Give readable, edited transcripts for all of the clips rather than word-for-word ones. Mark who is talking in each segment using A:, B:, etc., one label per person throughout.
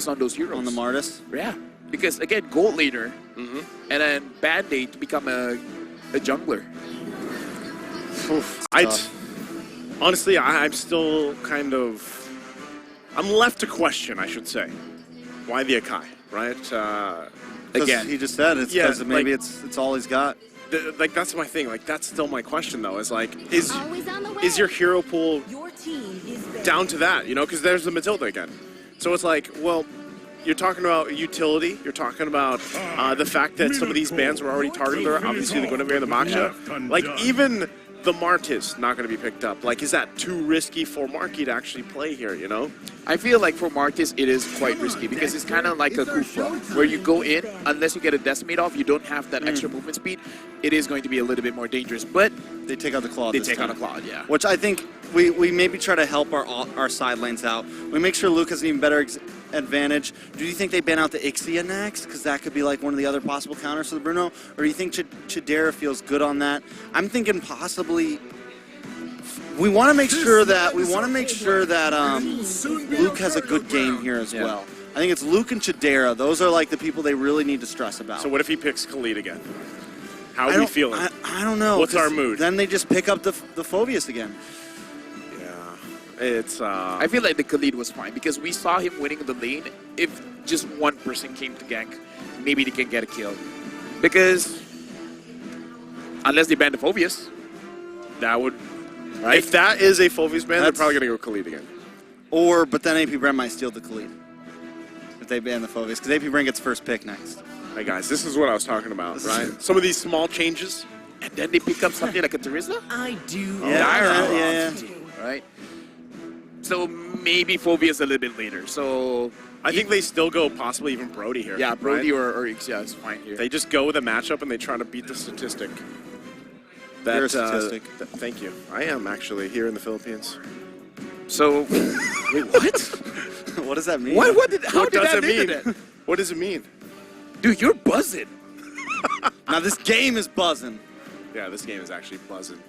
A: focus on those heroes.
B: On the Martis?
A: Yeah. Because, again, Gold Laner, and then Band-Aid to become a jungler.
C: Honestly, I'm still kind of... I'm left to question, I should say. Why the Akai, right?
B: Again, he just said it's because maybe it's all he's got.
C: Like, that's my thing. Like, that's still my question, though. Is like, is your hero pool down to that? You know, because there's the Matilda again. So it's like, well, you're talking about utility. You're talking about the fact that some of these bands were already targeted. Obviously, the Guinevere and the Moksha. Like, even the Martis not going to be picked up. Like, is that too risky for Marky to actually play here, you know?
A: I feel like for Marcus, it is quite risky because it's kind of like a Kufra, where you go in, unless you get a Decimate off, you don't have that extra movement speed. It is going to be a little bit more dangerous, but...
B: They take out the Claw
A: They take out a Claw, yeah.
B: Which I think we maybe try to help our side lanes out. We make sure Luke has an even better advantage. Do you think they ban out the Ixia next? Because that could be like one of the other possible counters to the Bruno? Or do you think Chidera feels good on that? I'm thinking possibly... We want to make sure that Luke has a good game here as well. I think it's Luke and Chidera. Those are like the people they really need to stress about.
C: So what if he picks Khalid again? How are we feeling?
B: I don't know.
C: What's our mood?
B: Then they just pick up the Phobius again.
C: Yeah, it's.
A: I feel like the Khalid was fine because we saw him winning the lane. If just one person came to gank, maybe they can get a kill. Because unless they ban the Phobius,
C: that would. Right? If that is a Phobius ban, they're probably going to go Khalid again.
B: But then AP Bren might steal the Khalid. If they ban the Phobius. Because AP Bren gets first pick next.
C: Hey guys, this is what I was talking about, right? Some of these small changes.
A: And then they pick up something like a Terizla?
D: I do.
A: Yeah. Right? So maybe Phobius a little bit later. So
C: I think they still go possibly even Brody here.
A: Yeah, Brody
C: right?
A: or Ixia is fine here.
C: They just go with a matchup and they try to beat the statistic.
B: You're a statistic.
C: Thank you. I am actually here in the Philippines.
A: So, wait, what?
B: What does that mean?
A: How
C: what
A: did
C: does
A: that
C: mean? What does it mean?
A: Dude, you're buzzing.
B: Now this game is buzzing.
C: Yeah, this game is actually buzzing.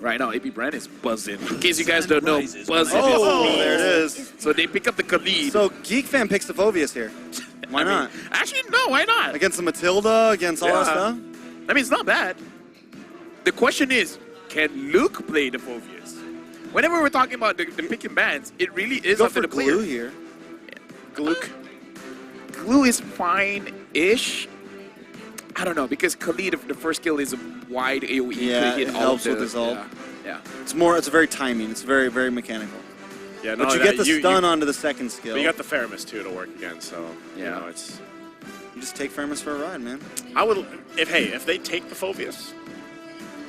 A: Right now, AP Bren is buzzing. In case you guys don't know, buzzing
B: is there it is.
A: So they pick up the Khalid.
B: So Geek Fan picks the Phobius here. Why not?
A: Actually, no, why not?
B: Against the Matilda, against all that stuff?
A: I mean, it's not bad. The question is, can Luke play the Phobius? Whenever we're talking about the picking bands, it really is up to the player.
B: Glue here.
C: Gluck.
A: Glue is fine-ish. I don't know, because Khalid, the first skill is a wide AoE.
B: Yeah, it helps with his ult.
A: Yeah.
B: It's very timing. It's very, very mechanical.
C: Yeah,
B: but you get the stun onto the second skill.
C: But you got the Faramis too to work against, so
A: yeah.
C: You know, it's...
B: You just take Faramis for a ride, man.
C: I would... If they take the Phobius,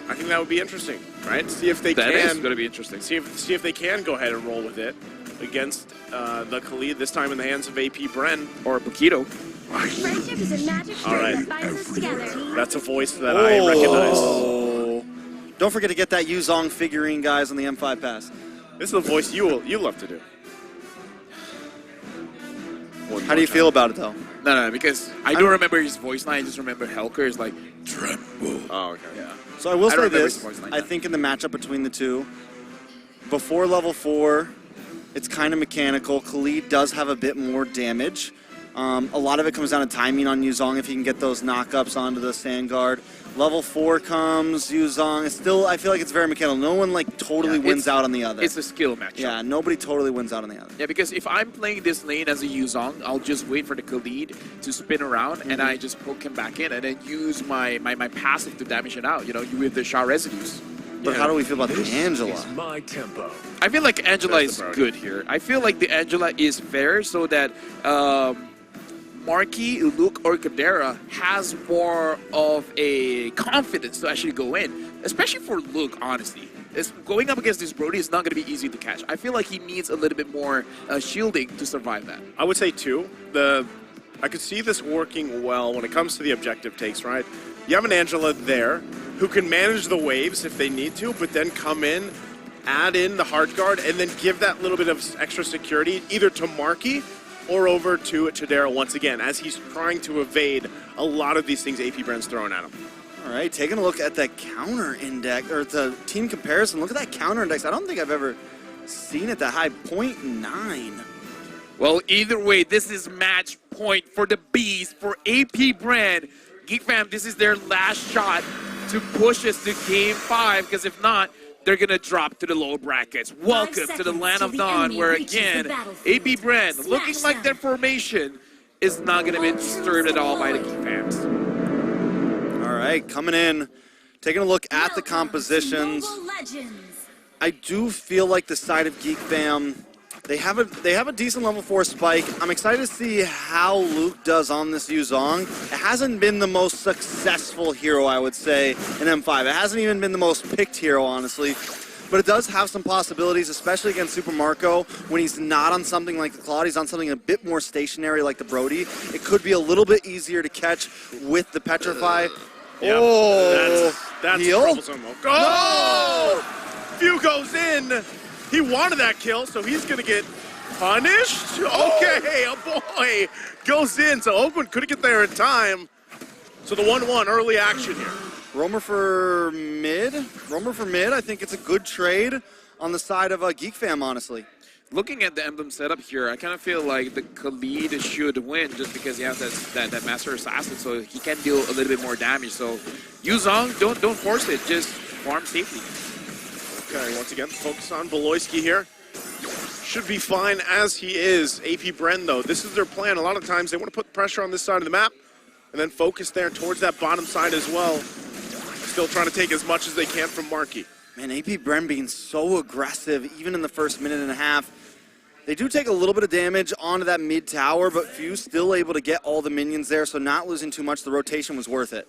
C: I think that would be interesting, right? See if they can...
A: That is going to be interesting.
C: See if they can go ahead and roll with it against the Khalid, this time in the hands of AP Bren.
A: Or Paquito.
D: Friendship is a magic
C: All right.
D: that binds us together.
C: That's a voice that I recognize.
B: Don't forget to get that Yuzong figurine, guys, on the M5 pass.
C: This is the voice you love to do.
B: How do you feel about it, though?
A: No, because I don't remember his voice line. I just remember Helker is like, tremble.
C: Oh, okay.
A: Yeah.
B: So I will say this. I think in the matchup between the two, before level 4, it's kind of mechanical. Khalid does have a bit more damage. A lot of it comes down to timing on Yuzong if he can get those knockups onto the Sand Guard. Level 4 comes, Yuzong. Still, I feel like it's very mechanical. No one like totally wins out on the other.
A: It's a skill matchup.
B: Yeah, nobody totally wins out on the other.
A: Yeah, because if I'm playing this lane as a Yuzong, I'll just wait for the Khalid to spin around and I just poke him back in and then use my passive to damage it out, you know, with the Shah residues.
B: But how do we feel about the Angela?
E: My tempo.
A: I feel like Angela is good here. I feel like the Angela is fair so that Marky, Luke, or Kadera has more of a confidence to actually go in, especially for Luke, honestly. Going up against this Brody is not going to be easy to catch. I feel like he needs a little bit more shielding to survive that.
C: I would say, too, I could see this working well when it comes to the objective takes, right? You have an Angela there who can manage the waves if they need to, but then come in, add in the hard guard, and then give that little bit of extra security either to Marky or over to Chidera once again, as he's trying to evade a lot of these things AP Bren's throwing at him.
B: All right, taking a look at that counter index, or the team comparison. Look at that counter index. I don't think I've ever seen it that high, 0.9.
A: Well, either way, this is match point for the Bees, for AP Bren. Geek Fam, this is their last shot to push us to Game 5, because if not, they're going to drop to the lower brackets. Welcome to the Land of Dawn, where again, AP Bren, looking like their formation is not going to be disturbed at all by the Geek Fams.
B: All right, coming in, taking a look at the compositions. I do feel like the side of Geek Fam, they have a decent level 4 spike. I'm excited to see how Luke does on this Yuzong. It hasn't been the most successful hero, I would say, in M5. It hasn't even been the most picked hero, honestly. But it does have some possibilities, especially against Super Marco. When he's not on something like the Claude, he's on something a bit more stationary like the Brody. It could be a little bit easier to catch with the Petrify.
C: Yeah, that's troublesome. Oh! Few goes in. He wanted that kill, so he's going to get punished. Okay, a boy goes in. So Oakwood couldn't get there in time. So the 1-1 early action here.
B: Roamer for mid. I think it's a good trade on the side of Geek Fam, honestly.
A: Looking at the emblem setup here, I kind of feel like the Khalid should win just because he has that Master Assassin, so he can deal a little bit more damage. So Yuzong, don't force it, just farm safely.
C: Okay, once again, focus on Beloyski here. Should be fine as he is. AP Bren, though, this is their plan. A lot of times they want to put pressure on this side of the map and then focus there towards that bottom side as well. Still trying to take as much as they can from Marky.
B: Man, AP Bren being so aggressive, even in the first minute and a half. They do take a little bit of damage onto that mid tower, but Fuse still able to get all the minions there, so not losing too much. The rotation was worth it.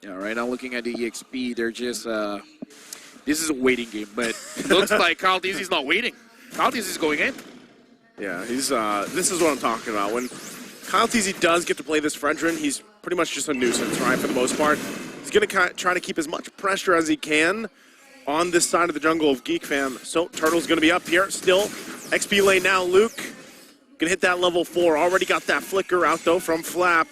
A: Yeah, right now looking at the EXP, they're just, this is a waiting game, but it looks like Kyle Deasy's not waiting. Kyle Deasy's going in.
C: Yeah, he's, this is what I'm talking about. When Kyle Teasy does get to play this Fredrin, he's pretty much just a nuisance, right, for the most part. He's going to try to keep as much pressure as he can on this side of the jungle of Geek Fam. So Turtle's going to be up here still. XP lane now, Luke. Going to hit that level 4. Already got that flicker out, though, from Flap.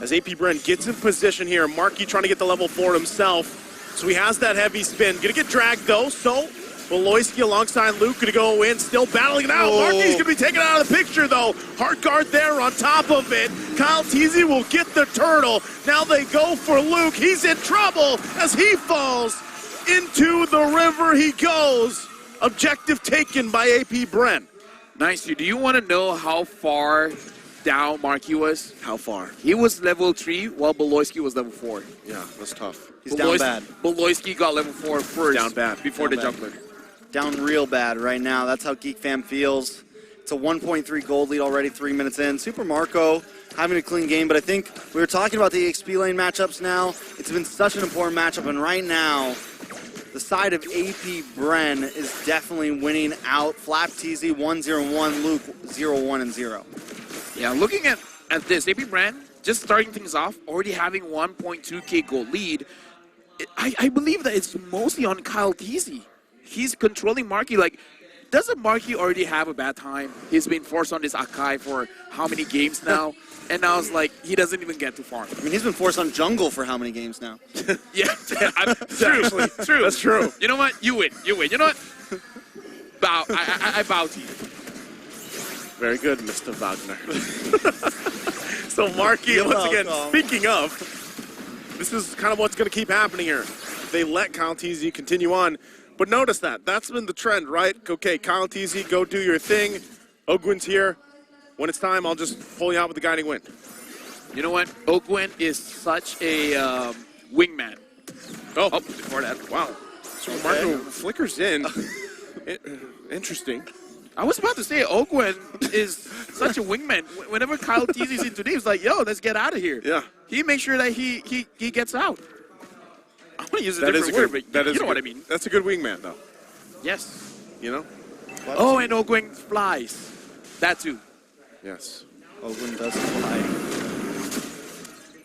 C: As AP Bren gets in position here. Marky trying to get the level 4 himself. So he has that heavy spin. Going to get dragged, though. So Beloyski alongside Luke going to go in. Still battling it out. Marky's going to be taken out of the picture, though. Hard guard there on top of it. Kyle Teasy will get the turtle. Now they go for Luke. He's in trouble as he falls. Into the river he goes. Objective taken by AP Bren.
A: Nice. Do you want to know how far down Marky was?
C: How far?
A: He was level 3 while Beloyski was level 4.
C: Yeah, that's tough.
B: He's down bad.
A: Beloyski got level 4 first.
C: Down bad.
A: Before
B: down
A: the
B: bad.
A: jungler.
B: Down real bad right now. That's how Geek Fam feels. It's a 1.3 gold lead already 3 minutes in. Super Marco having a clean game, but I think we were talking about the XP lane matchups now. It's been such an important matchup, and right now, the side of AP Bren is definitely winning out. Flap TZ 1-0-1, Luke 0-1-0.
A: Yeah, looking at this, AP Bren just starting things off, already having 1.2k gold lead. I believe that it's mostly on Kyle Teasy. He's controlling Marky. Like, doesn't Marky already have a bad time? He's been forced on this Akai for how many games now? And now it's like, he doesn't even get to farm.
B: I mean, he's been forced on jungle for how many games now?
A: Yeah, true. That's true. You know what? You win. You know what? Bow. I bow to you.
C: Very good, Mr. Wagner. So Marky, once again, speaking of, this is kind of what's going to keep happening here. They let Kyle Teasy continue on. But notice that. That's been the trend, right? Okay, Kyle Teasy, go do your thing. Ogwin's here. When it's time, I'll just pull you out with the guiding wind.
A: You know what? Ogwin is such a wingman. Oh, before that. Wow.
C: So Marco flickers in. Interesting.
A: I was about to say, Ogwin is such a wingman. Whenever Kyle Teasy's in today, he's like, yo, let's get out of here.
C: Yeah.
A: He makes sure that he gets out. I want to use a different word, but you know what I mean.
C: That's a good wingman, though.
A: Yes.
C: You know?
A: Oh, and Ogwin flies. That too.
C: Yes.
B: Ogwin does fly.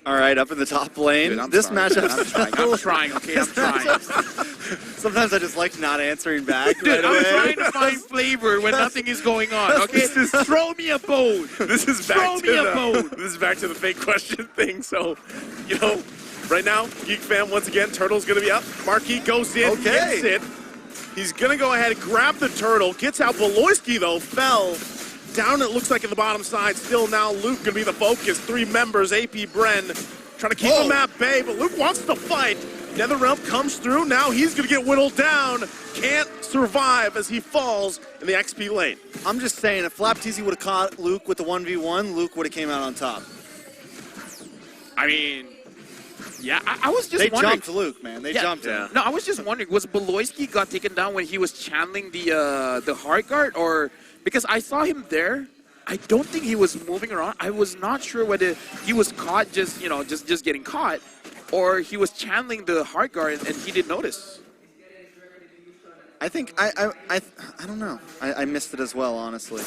B: All right, up in the top lane.
A: Dude,
B: this matchup.
A: I'm trying, okay? I'm trying.
B: Sometimes I just like not answering back.
A: Dude,
B: right
A: I'm
B: away.
A: trying to find flavor when nothing is going on, okay? Throw me a bone.
C: This is back to the fake question thing. So, you know, right now, Geek Fam, once again, Turtle's going to be up. Marky goes in, gets it. He's going to go ahead and grab the turtle. Gets out. Beloyski, though, fell. down, it looks like, in the bottom side. Still now Luke going to be the focus. 3 members, AP Bren, trying to keep him at bay, but Luke wants to fight. NetherRealm comes through. Now he's going to get whittled down. Can't survive as he falls in the XP lane.
B: I'm just saying, if FlapTZ would have caught Luke with the 1v1, Luke would have came out on top.
A: I mean, yeah, I was just
B: They
A: wondering.
B: jumped Luke, man. They jumped him.
A: No, I was just wondering, was Beloyski got taken down when he was channeling the hard guard, or because I saw him there, I don't think he was moving around. I was not sure whether he was caught just getting caught, or he was channeling the hard guard and he didn't notice.
B: I think I don't know. I missed it as well, honestly.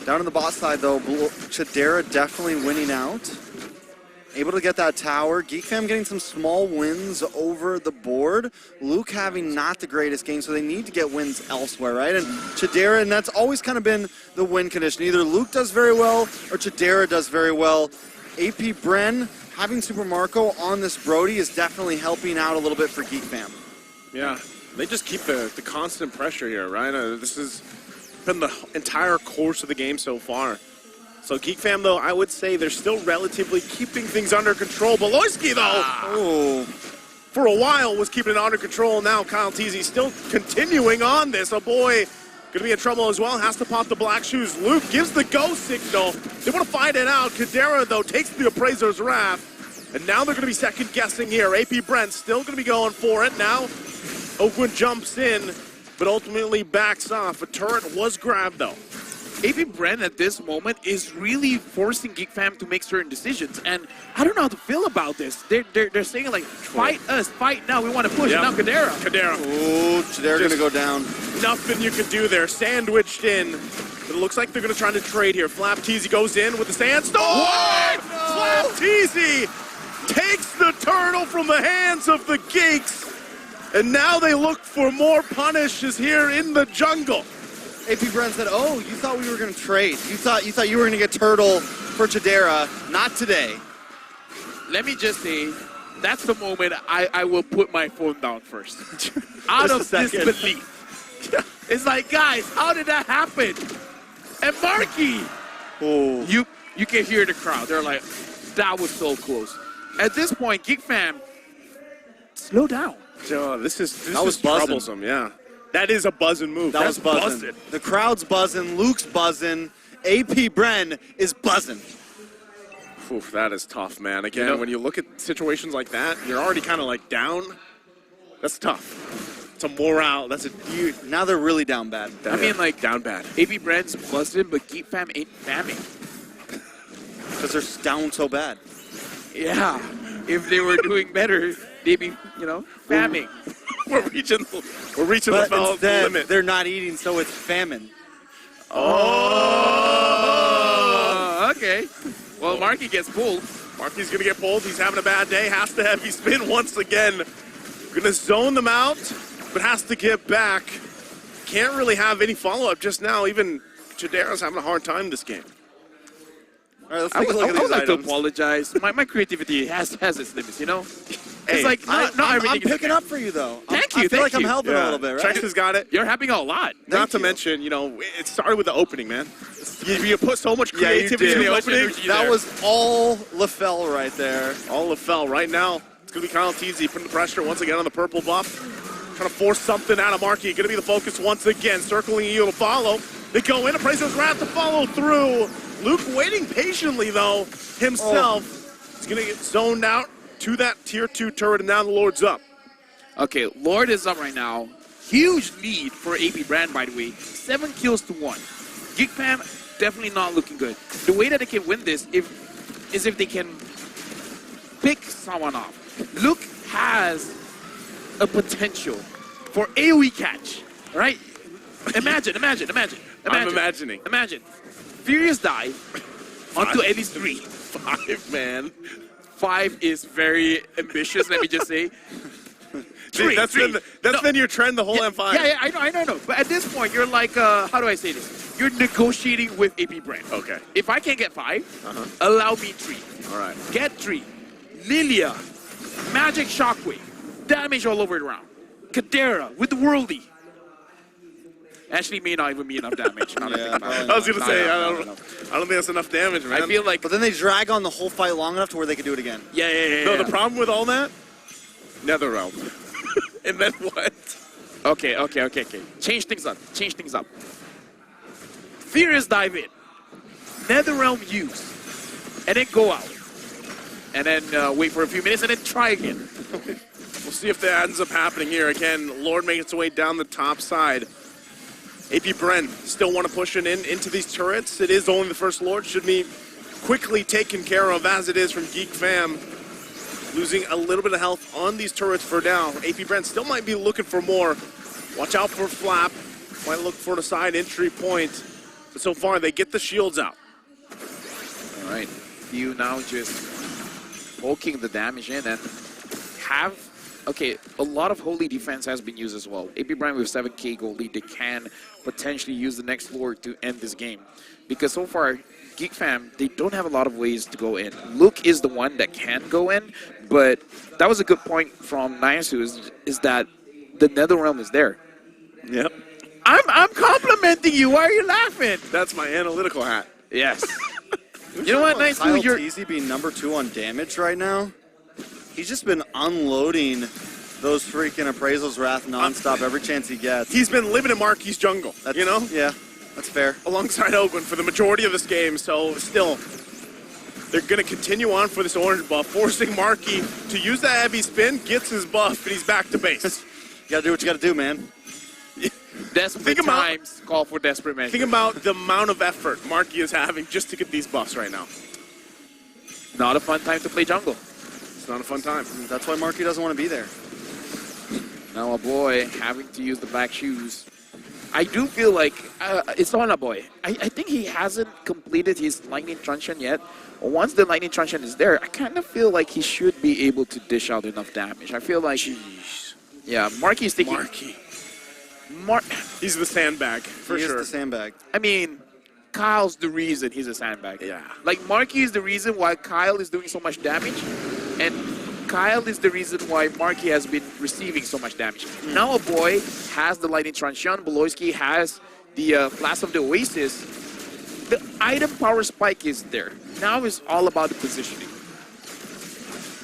B: Down on the bot side though, Chidera definitely winning out. Able to get that tower. Geek Fam getting some small wins over the board. Luke having not the greatest game, so they need to get wins elsewhere, right? And Chidera, and that's always kind of been the win condition. Either Luke does very well or Chidera does very well. AP Bren having Super Marco on this Brody is definitely helping out a little bit for Geek Fam.
C: Yeah, they just keep the constant pressure here, right? This has been the entire course of the game so far. So Geek Fam, though, I would say they're still relatively keeping things under control. Beloyski, though, for a while was keeping it under control. Now Kyle Teasy still continuing on this. Oh boy, gonna be in trouble as well. Has to pop the black shoes. Luke gives the go signal. They want to fight it out. Kadera, though, takes the Appraiser's Wrath. And now they're gonna be second guessing here. AP Brent still gonna be going for it. Now Oakwood jumps in, but ultimately backs off. A turret was grabbed, though.
A: AP Bren at this moment is really forcing Geek Fam to make certain decisions, and I don't know how to feel about this. They're saying like, fight us, fight now, we want to push.
C: Yep.
A: Now Kadera.
B: Oh, Chidera gonna go down.
C: Nothing you can do there, sandwiched in. But it looks like they're gonna try to trade here. FlapTZ goes in with the sandstorm.
A: What?
C: No! FlapTZ takes the turtle from the hands of the Geeks, and now they look for more punishes here in the jungle.
B: AP Bren said, "Oh, you thought we were going to trade. You thought you were going to get Turtle for Chidera. Not today."
A: Let me just say, that's the moment I will put my phone down first. Out of disbelief. It's like, guys, how did that happen? And Marky, you can hear the crowd. They're like, that was so close. At this point, Geek Fam, slow down.
C: This was troublesome, yeah. That is a buzzing move.
B: That was buzzing. The crowd's buzzing. Luke's buzzing. AP Bren is buzzing.
C: Oof, that is tough, man. Again, when you look at situations like that, you're already kind of like down. That's tough. It's a morale.
B: Now they're really down bad.
A: I mean, like,
C: down bad.
A: AP Bren's buzzing, but Geek Fam ain't famming.
B: Because they're down so bad.
A: Yeah. If they were doing better, they'd be, famming.
C: We're reaching the limit.
B: They're not eating, so it's famine.
C: Oh!
A: Okay. Well, Marky gets pulled.
C: Marky's going to get pulled. He's having a bad day. Has to heavy spin once again. Going to zone them out, but has to get back. Can't really have any follow-up just now. Even Chidera's having a hard time this game.
B: All right, let's take a look at these
A: I would like
B: items.
A: to apologize. My creativity has its limits,
B: Hey,
A: it's like, not everything
B: I'm
A: is
B: picking up for you, though.
A: Thank
B: I
A: you,
B: feel like
A: thank
B: I'm
A: you.
B: helping a little bit, right?
C: Trex has got it.
A: You're helping a lot.
C: Not to mention, it started with the opening, man. You put so much creativity in the opening.
B: That was all LaFell right there.
C: All LaFell right now. It's going to be Kyle Teasy putting the pressure once again on the purple buff. Trying to force something out of Marky. Going to be the focus once again. Circling you to follow. They go in. Appraiser's Wrath to follow through. Luke waiting patiently, though, himself. He's going to get zoned out to that tier 2 turret, and now the Lord's up.
A: Okay, Lord is up right now. Huge lead for AP Brand, by the way. 7 kills to 1. Geek Fam definitely not looking good. The way that they can win this is if they can pick someone off. Luke has a potential for AoE catch, right? Imagine.
C: I'm imagining.
A: Imagine. Furious dive onto at least 3.
C: 5, man.
A: 5 is very ambitious, let me just say.
C: That's been your trend the whole M5.
A: Yeah, I know. But at this point, you're like, how do I say this? You're negotiating with AP Brand.
C: Okay.
A: If I can't get 5, allow me 3.
C: All right.
A: Get 3. Lilia, Magic Shockwave, damage all over the round. Kadera with the Worldy. Actually, may not even be enough damage. Now that I think about it.
C: I was gonna say,
A: No.
C: I don't think that's enough damage, man.
A: I feel like...
B: But then they drag on the whole fight long enough to where they could do it again.
A: Yeah.
C: No, the problem with all that, Netherrealm. And then what?
A: Okay. Change things up. Furious dive in. Netherrealm use. And then go out. And then wait for a few minutes and then try again.
C: We'll see if that ends up happening here. Again, Lord making its way down the top side. AP Bren still want to push it into these turrets. It is only the first Lord. Should be quickly taken care of as it is from Geek Fam. Losing a little bit of health on these turrets for now. AP Bren still might be looking for more. Watch out for Flap. Might look for the side entry point. But so far, they get the shields out.
A: All right. You now just poking the damage in and have... Okay, a lot of holy defense has been used as well. AP Bren with 7k gold lead, they can potentially use the next Lord to end this game. Because so far, Geek Fam, they don't have a lot of ways to go in. Luke is the one that can go in, but that was a good point from Nyasu is that the Netherrealm is there.
C: Yep.
A: I'm complimenting you. Why are you laughing?
C: That's my analytical hat.
A: Yes. You know what, Nyasu?
B: Kyle Teasy being number 2 on damage right now. He's just been unloading those freaking Appraisal's Wrath nonstop every chance he gets.
C: He's been living in Marky's jungle, you know?
B: Yeah, that's fair.
C: Alongside Ogwen for the majority of this game, so still, they're going to continue on for this orange buff, forcing Marky to use that heavy spin, gets his buff, and he's back to base.
B: You gotta do what you gotta do, man.
A: Desperate times call for desperate measures.
C: Think about the amount of effort Marky is having just to get these buffs right now.
A: Not a fun time to play jungle.
C: It's not a fun time.
B: That's why Marky doesn't want to be there.
A: Now a boy having to use the black shoes. I do feel like it's on a boy. I think he hasn't completed his lightning truncheon yet. Once the lightning truncheon is there, I kind of feel like he should be able to dish out enough damage. I feel like, yeah, Marky's taking.
C: Marky. He's the sandbag for
B: he
C: sure.
B: He is the sandbag.
A: I mean, Kyle's the reason he's a sandbag.
C: Yeah.
A: Like Marky is the reason why Kyle is doing so much damage, and Kyle is the reason why Marky has been receiving so much damage. Now a boy has the lightning truncheon. Beloyski has the Blast of the Oasis. The item power spike is there. Now it's all about the positioning.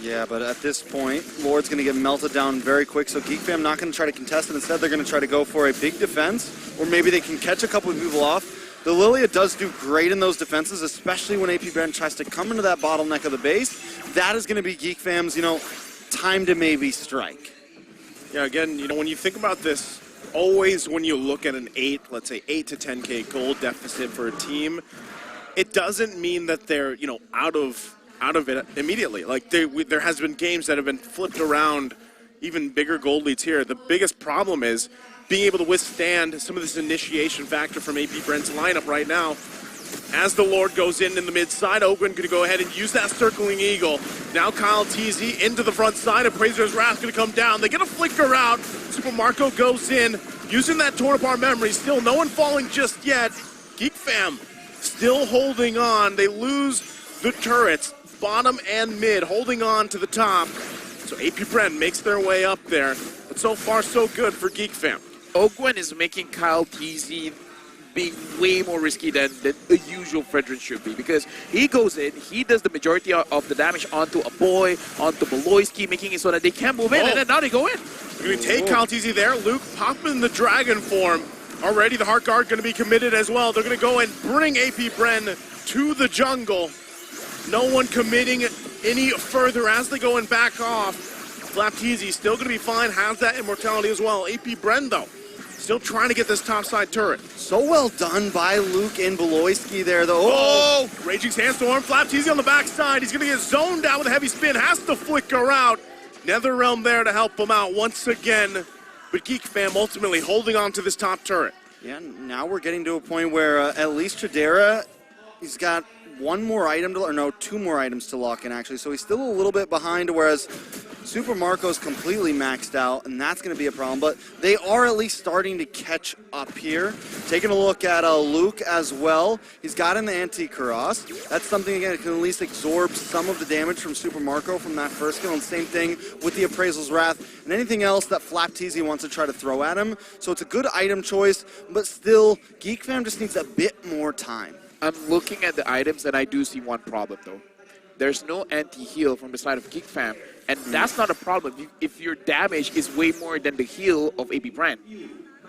B: Yeah, but at this point, Lord's going to get melted down very quick, so Geek Fam not going to try to contest it. Instead, they're going to try to go for a big defense, or maybe they can catch a couple of people off. The Lilia does do great in those defenses, especially when AP Bren tries to come into that bottleneck of the base. That is going to be Geek Fam's, time to maybe strike.
C: Yeah, again, when you think about this, always when you look at an 8 to 10k gold deficit for a team, it doesn't mean that they're, out of it immediately. Like there has been games that have been flipped around, even bigger gold leads here. The biggest problem is being able to withstand some of this initiation factor from AP Bren's lineup right now. As the Lord goes in the mid side, Ogwen going to go ahead and use that circling eagle. Now Kyle TZ into the front side. Appraiser's Wrath going to come down. They get a flicker out. Super Marco goes in, using that torn apart memory. Still no one falling just yet. Geek Fam still holding on. They lose the turrets, bottom and mid, holding on to the top. So AP Bren makes their way up there. But so far, so good for Geek Fam.
A: Ogwen is making Kyle TZ being way more risky than the usual Frederick should be, because he goes in, he does the majority of the damage onto a boy, onto Beloyski, making it so that they can't move in, and then now they go in.
C: They're going to take Kyle TZ there. Luke popping the dragon form. Already the Heart Guard going to be committed as well. They're going to go and bring AP Bren to the jungle. No one committing any further as they go and back off. Flap TZ still going to be fine, has that immortality as well. AP Bren, though, still trying to get this topside turret.
B: So well done by Luke and Beloyski there, though.
C: Oh! Raging Sandstorm. Flap TZ on the backside. He's going to get zoned out with a heavy spin. Has to flicker out. Netherrealm there to help him out once again. But Geek Fam ultimately holding on to this top turret.
B: Yeah, now we're getting to a point where at least Tradera, he's got two more items to lock in, actually. So he's still a little bit behind, whereas Super Marco's completely maxed out, and that's going to be a problem. But they are at least starting to catch up here. Taking a look at Luke as well. He's got in the anti-cross. That's something, again, that can at least absorb some of the damage from Super Marco from that first kill. And same thing with the Appraisal's Wrath and anything else that Flapteasy wants to try to throw at him. So it's a good item choice, but still, Geek Fam just needs a bit more time.
A: I'm looking at the items, and I do see one problem, though. There's no anti-heal from the side of Geek Fam, and that's not a problem if your damage is way more than the heal of AP Bren.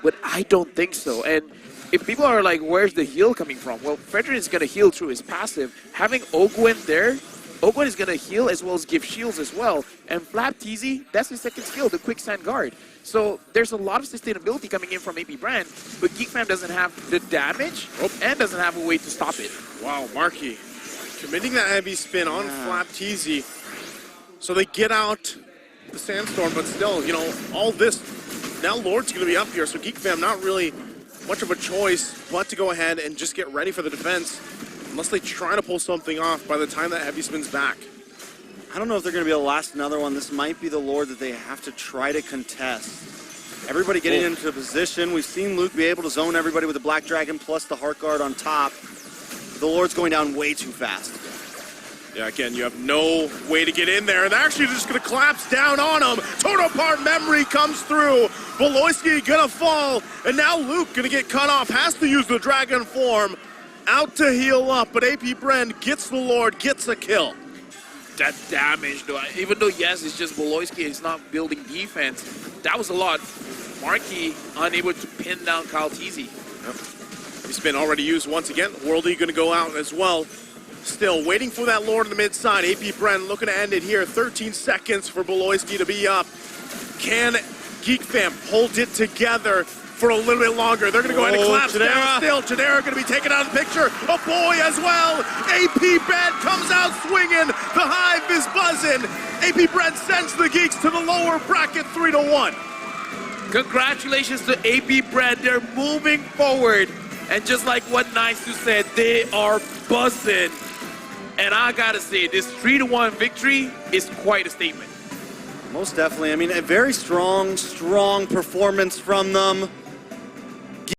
A: But I don't think so. And if people are like, where's the heal coming from? Well, Frederick is going to heal through his passive. Having Ogwen there, Ogwen is going to heal as well as give shields as well. And Flapteasy, that's his second skill, the Quicksand Guard. So there's a lot of sustainability coming in from AP Bren, but Geek Fam doesn't have the damage and doesn't have a way to stop it.
C: Wow, Marky committing that heavy spin on Flapteasy. So they get out the Sandstorm, but still, you know, all this, now Lord's going to be up here, so Geek Fam not really much of a choice but to go ahead and just get ready for the defense, unless they try to pull something off by the time that heavy spin's back.
B: I don't know if they're going to be able to last another one. This might be the Lord that they have to try to contest. Everybody getting into position. We've seen Luke be able to zone everybody with the Black Dragon plus the Heart Guard on top. The Lord's going down way too fast.
C: Yeah, again, you have no way to get in there, and they're actually just going to collapse down on him. Total Part Memory comes through. Voloisky going to fall, and now Luke going to get cut off. Has to use the Dragon form out to heal up, but AP Bren gets the Lord, gets a kill.
A: That damage, though, even though, yes, it's just Voloisky, he's not building defense, that was a lot. Marky unable to pin down Flapteasy.
C: He's been already used once again. Worldy going to go out as well. Still waiting for that Lord in the mid side. AP Bren looking to end it here. 13 seconds for Voloisky to be up. Can Geek Fam hold it together for a little bit longer? They're going to go ahead and collapse down still. Chidera going to be taken out of the picture. A boy as well. AP Bren comes out swinging. The Hive is buzzing. AP Bren sends the Geeks to the lower bracket 3-1.
A: Congratulations to AP Bren. They're moving forward. And just like what Nice said, they are buzzing. And I gotta say, this 3-1 victory is quite a statement.
B: Most definitely. I mean, a very strong performance from them.